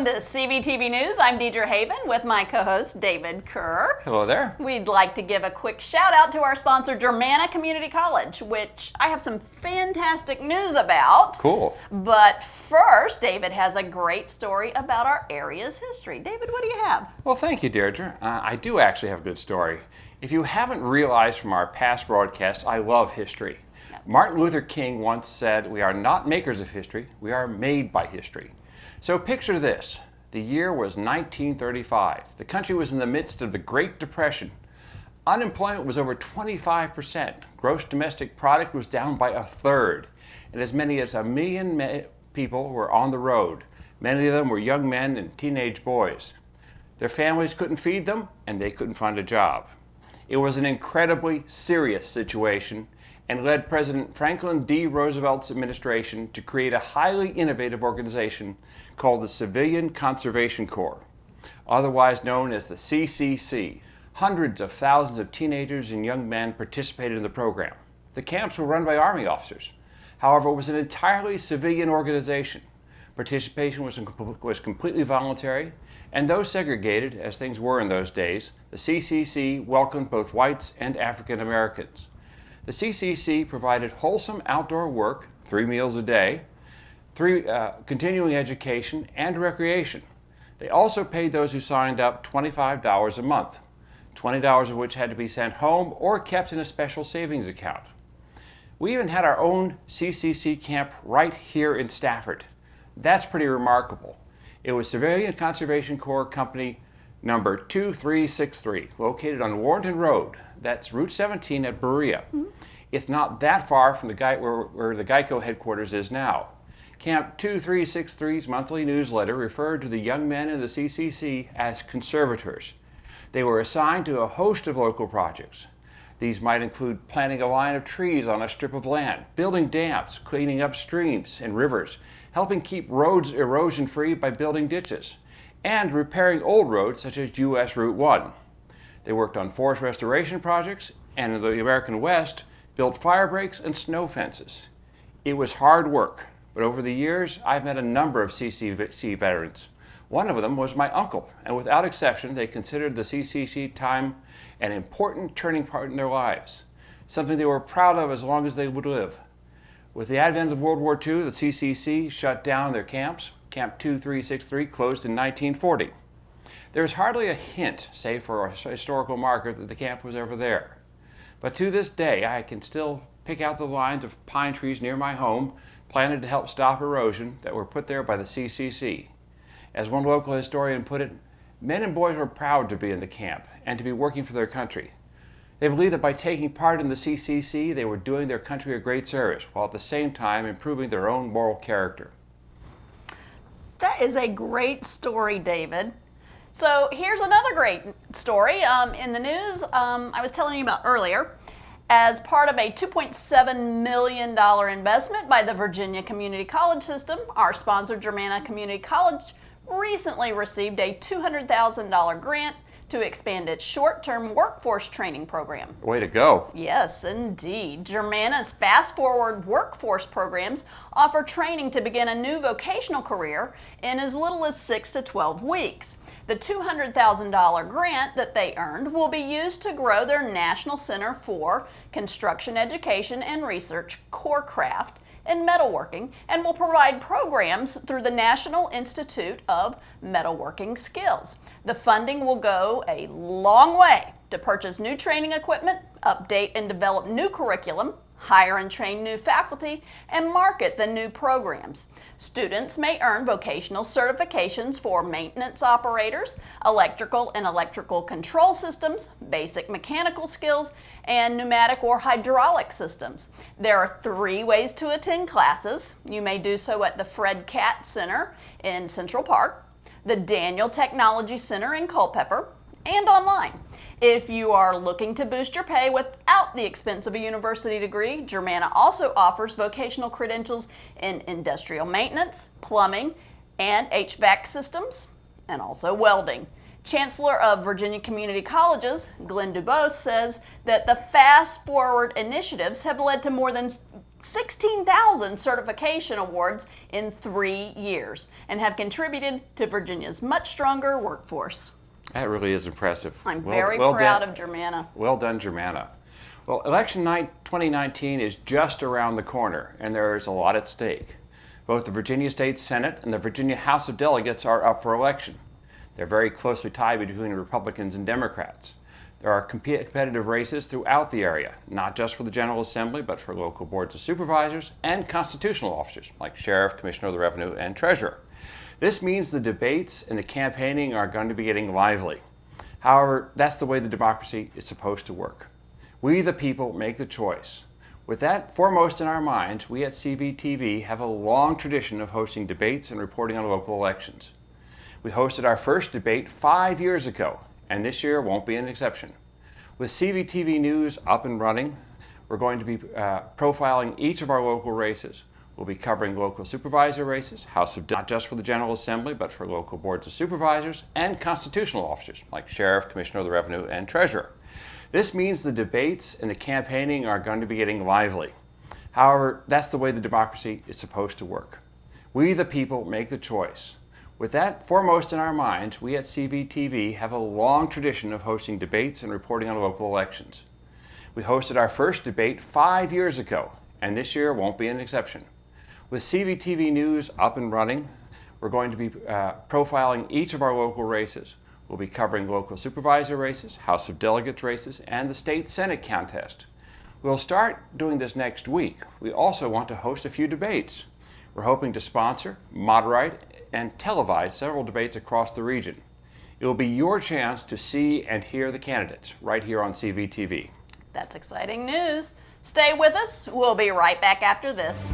to CVTV News. I'm Deidre Haven with my co-host David Kerr. Hello there. We'd like to give a quick shout out to our sponsor Germanna Community College, which I have some fantastic news about. Cool. But first, David has a great story about our area's history. David, what do you have? Well, thank you, Deirdre. I do actually have a good story. If you haven't realized from our past broadcasts, I love history. Martin Luther King once said, "We are not makers of history, we are made by history." So picture this. The year was 1935. The country was in the midst of the Great Depression. Unemployment was over 25%. Gross domestic product was down by a third. And as many as 1 million people were on the road. Many of them were young men and teenage boys. Their families couldn't feed them, and they couldn't find a job. It was an incredibly serious situation and led President Franklin D. Roosevelt's administration to create a highly innovative organization called the Civilian Conservation Corps, otherwise known as the CCC. Hundreds of thousands of teenagers and young men participated in the program. The camps were run by Army officers. However, it was an entirely civilian organization. Participation was completely voluntary, and though segregated, as things were in those days, the CCC welcomed both whites and African Americans. The CCC provided wholesome outdoor work, 3 meals a day, continuing education, and recreation. They also paid those who signed up $25 a month, $20 of which had to be sent home or kept in a special savings account. We even had our own CCC camp right here in Stafford. That's pretty remarkable. It was Civilian Conservation Corps Company number 2363, located on Warrenton Road. That's Route 17 at Berea. It's not that far from where the Geico headquarters is now. Camp 2363's monthly newsletter referred to the young men in the CCC as conservators. They were assigned to a host of local projects. These might include planting a line of trees on a strip of land, building dams, cleaning up streams and rivers, helping keep roads erosion-free by building ditches, and repairing old roads such as US Route 1. They worked on forest restoration projects, and in the American West, built fire breaks and snow fences. It was hard work, but over the years, I've met a number of CCC veterans. One of them was my uncle, and without exception, they considered the CCC time an important turning point in their lives, something they were proud of as long as they would live. With the advent of World War II, the CCC shut down their camps. Camp 2363 closed in 1940. There's hardly a hint, save for a historical marker, that the camp was ever there. But to this day, I can still pick out the lines of pine trees near my home, planted to help stop erosion, that were put there by the CCC. As one local historian put it, men and boys were proud to be in the camp and to be working for their country. They believed that by taking part in the CCC, they were doing their country a great service, while at the same time improving their own moral character. That is a great story, David. So here's another great story in the news I was telling you about earlier. As part of a $2.7 million investment by the Virginia Community College System, our sponsor, Germanna Community College, recently received a $200,000 grant to expand its short-term workforce training program. Way to go. Yes, indeed. Germanna's Fast Forward workforce programs offer training to begin a new vocational career in as little as 6 to 12 weeks. The $200,000 grant that they earned will be used to grow their National Center for Construction Education and Research, CoreCraft, in metalworking, and will provide programs through the National Institute of Metalworking Skills. The funding will go a long way to purchase new training equipment, update and develop new curriculum, hire and train new faculty, and market the new programs. Students may earn vocational certifications for maintenance operators, electrical and electrical control systems, basic mechanical skills, and pneumatic or hydraulic systems. There are 3 ways to attend classes. You may do so at the Fred Catt Center in Central Park, the Daniel Technology Center in Culpeper, and online. If you are looking to boost your pay without the expense of a university degree, Germanna also offers vocational credentials in industrial maintenance, plumbing, and HVAC systems, and also welding. Chancellor of Virginia Community Colleges, Glenn Dubose, says that the Fast Forward initiatives have led to more than 16,000 certification awards in 3 years and have contributed to Virginia's much stronger workforce. That really is impressive. I'm very proud of Germanna. Well done, Germanna. Well, election night 2019 is just around the corner, and there is a lot at stake. Both the Virginia State Senate and the Virginia House of Delegates are up for election. They're very closely tied between Republicans and Democrats. There are competitive races throughout the area, not just for the General Assembly, but for local boards of supervisors and constitutional officers, like Sheriff, Commissioner of the Revenue, and Treasurer. This means the debates and the campaigning are going to be getting lively. However, that's the way the democracy is supposed to work. We, the people, make the choice. With that foremost in our minds, we at CVTV have a long tradition of hosting debates and reporting on local elections. We hosted our first debate 5 years ago, and this year won't be an exception. With CVTV News up and running, we're going to be profiling each of our local races. We'll be covering local supervisor races, not just for the General Assembly, but for local boards of supervisors and constitutional officers, like Sheriff, Commissioner of the Revenue, and Treasurer. This means the debates and the campaigning are going to be getting lively. However, that's the way the democracy is supposed to work. We, the people, make the choice. With that foremost in our minds, we at CVTV have a long tradition of hosting debates and reporting on local elections. We hosted our first debate 5 years ago, and this year won't be an exception. With CVTV News up and running, we're going to be profiling each of our local races. We'll be covering local supervisor races, House of Delegates races, and the state Senate contest. We'll start doing this next week. We also want to host a few debates. We're hoping to sponsor, moderate, and televise several debates across the region. It will be your chance to see and hear the candidates right here on CVTV. That's exciting news. Stay with us. We'll be right back after this.